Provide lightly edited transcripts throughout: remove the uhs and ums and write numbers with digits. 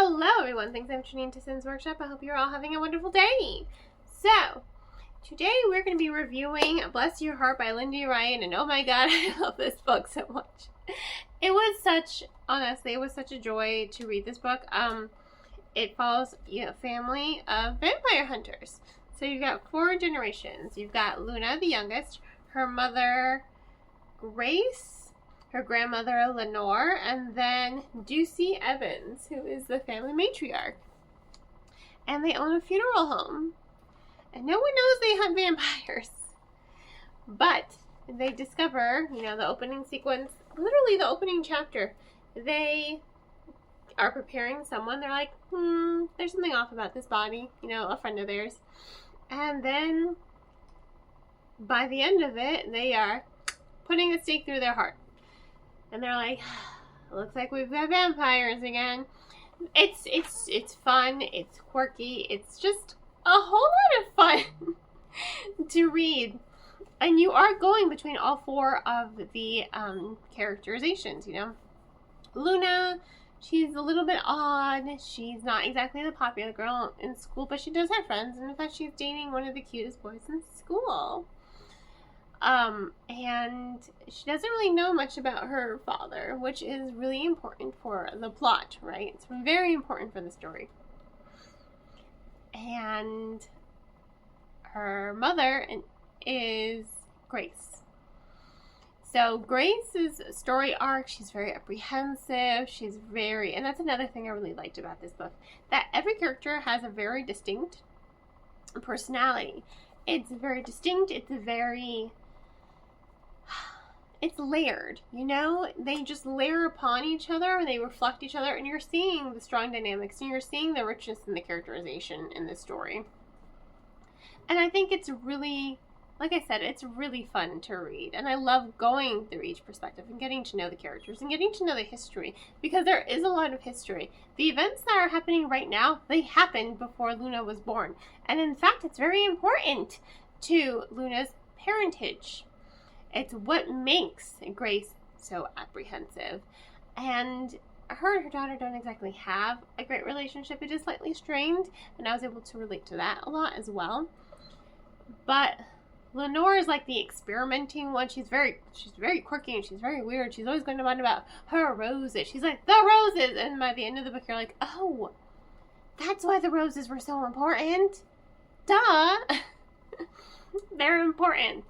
Hello everyone, thanks for tuning into Sims Workshop. I hope you're all having a wonderful day. So, today we're going to be reviewing Bless Your Heart by Lindy Ryan, and oh my god, I love this book so much. Honestly, it was such a joy to read this book. It follows a family of vampire hunters. So you've got 4 generations. You've got Luna, the youngest, her mother, Grace, her grandmother Lenore, and then Ducey Evans, who is the family matriarch. And they own a funeral home. And no one knows they hunt vampires. But they discover, the opening sequence, literally the opening chapter, they are preparing someone. They're like, there's something off about this body, a friend of theirs. And then by the end of it, they are putting a stake through their heart. And they're like, looks like we've got vampires again. It's fun, it's quirky, it's just a whole lot of fun to read. And you are going between all 4 of the characterizations, Luna, she's a little bit odd. She's not exactly the popular girl in school, but she does have friends. And in fact, she's dating one of the cutest boys in school. And she doesn't really know much about her father, which is really important for the plot, right? It's very important for the story. And her mother is Grace. So Grace's story arc, she's very apprehensive, and that's another thing I really liked about this book, that every character has a very distinct personality. It's very distinct, it's layered, they just layer upon each other and they reflect each other, and you're seeing the strong dynamics and you're seeing the richness in the characterization in this story. And I think it's really, like I said, it's really fun to read, and I love going through each perspective and getting to know the characters and getting to know the history, because there is a lot of history. The events that are happening right now, they happened before Luna was born, and in fact it's very important to Luna's parentage. It's what makes Grace so apprehensive. And her and her daughter don't exactly have a great relationship. It is slightly strained, and I was able to relate to that a lot as well. But Lenore is like the experimenting one. She's very quirky and she's very weird. She's always going on about her roses. She's like, the roses! And by the end of the book, you're like, oh, that's why the roses were so important. Duh! They're important.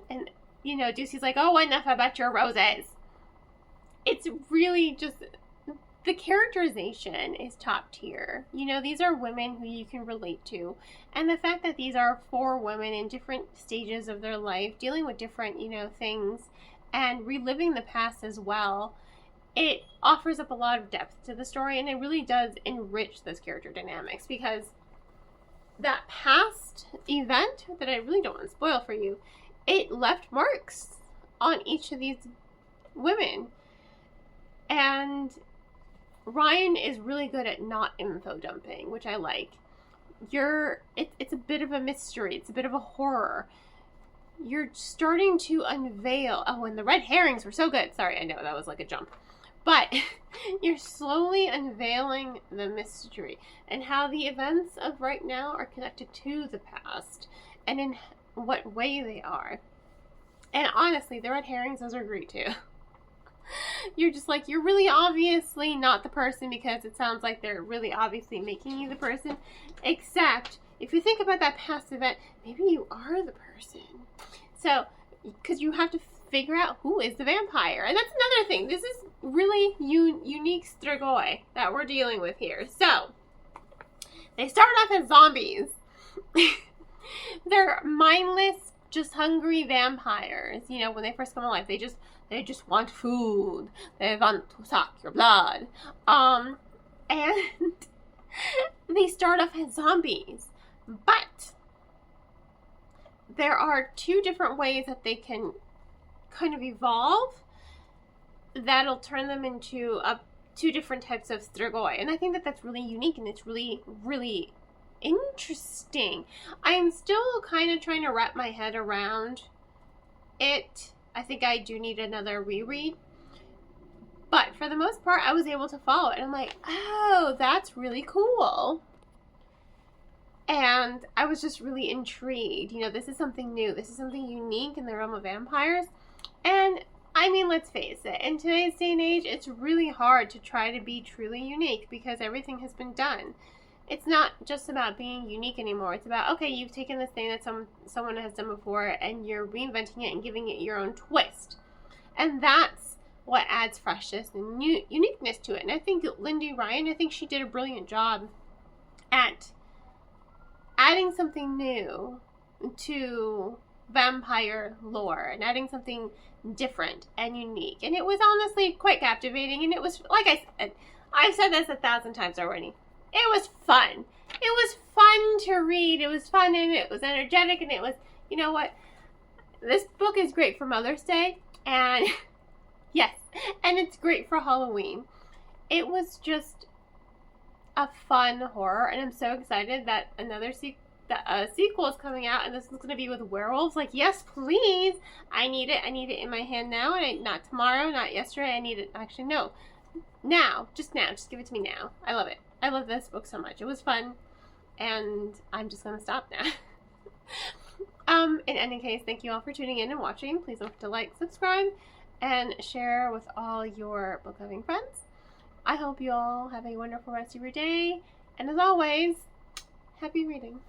And Ducey's like, oh, enough about your roses. It's really just, the characterization is top tier. These are women who you can relate to. And the fact that these are 4 women in different stages of their life, dealing with different, things, and reliving the past as well, it offers up a lot of depth to the story, and it really does enrich those character dynamics, because that past event that I really don't want to spoil for you, it left marks on each of these women. And Ryan is really good at not info dumping, which I like. It's a bit of a mystery. It's a bit of a horror. You're starting to unveil. Oh, and the red herrings were so good. Sorry, I know that was like a jump. But you're slowly unveiling the mystery and how the events of right now are connected to the past, and in what way they are. And honestly, the red herrings, those are great too. You're just like, you're really obviously not the person, because it sounds like they're really obviously making you the person. Except, if you think about that past event, maybe you are the person. So, because you have to figure out who is the vampire. And that's another thing. This is really unique Strigoi that we're dealing with here. So, they start off as zombies. They're mindless, just hungry vampires. When they first come alive, they just want food. They want to suck your blood. And they start off as zombies. But there are 2 different ways that they can kind of evolve that'll turn them into 2 different types of Strigoi. And I think that that's really unique, and it's really, really interesting. I'm still kind of trying to wrap my head around it. I think I do need another reread. But for the most part, I was able to follow it. And I'm like, oh, that's really cool. And I was just really intrigued. You know, this is something new. This is something unique in the realm of vampires. And I mean, let's face it, in today's day and age, it's really hard to try to be truly unique because everything has been done. It's not just about being unique anymore. It's about, okay, you've taken this thing that someone has done before and you're reinventing it and giving it your own twist. And that's what adds freshness and uniqueness to it. And I think Lindy Ryan, I think she did a brilliant job at adding something new to vampire lore and adding something different and unique. And it was honestly quite captivating. And it was, like I said, I've said this 1,000 times already. It was fun. It was fun to read. It was fun and it was energetic. And it was, you know what? This book is great for Mother's Day. And yes, and it's great for Halloween. It was just a fun horror. And I'm so excited that another sequel is coming out, and this is going to be with werewolves. Like, yes, please. I need it. I need it in my hand now, and not tomorrow, not yesterday. I need it. Actually, no. Now. Just give it to me now. I love it. I love this book so much. It was fun, and I'm just going to stop now. In any case, thank you all for tuning in and watching. Please don't forget to like, subscribe, and share with all your book-loving friends. I hope you all have a wonderful rest of your day, and as always, happy reading.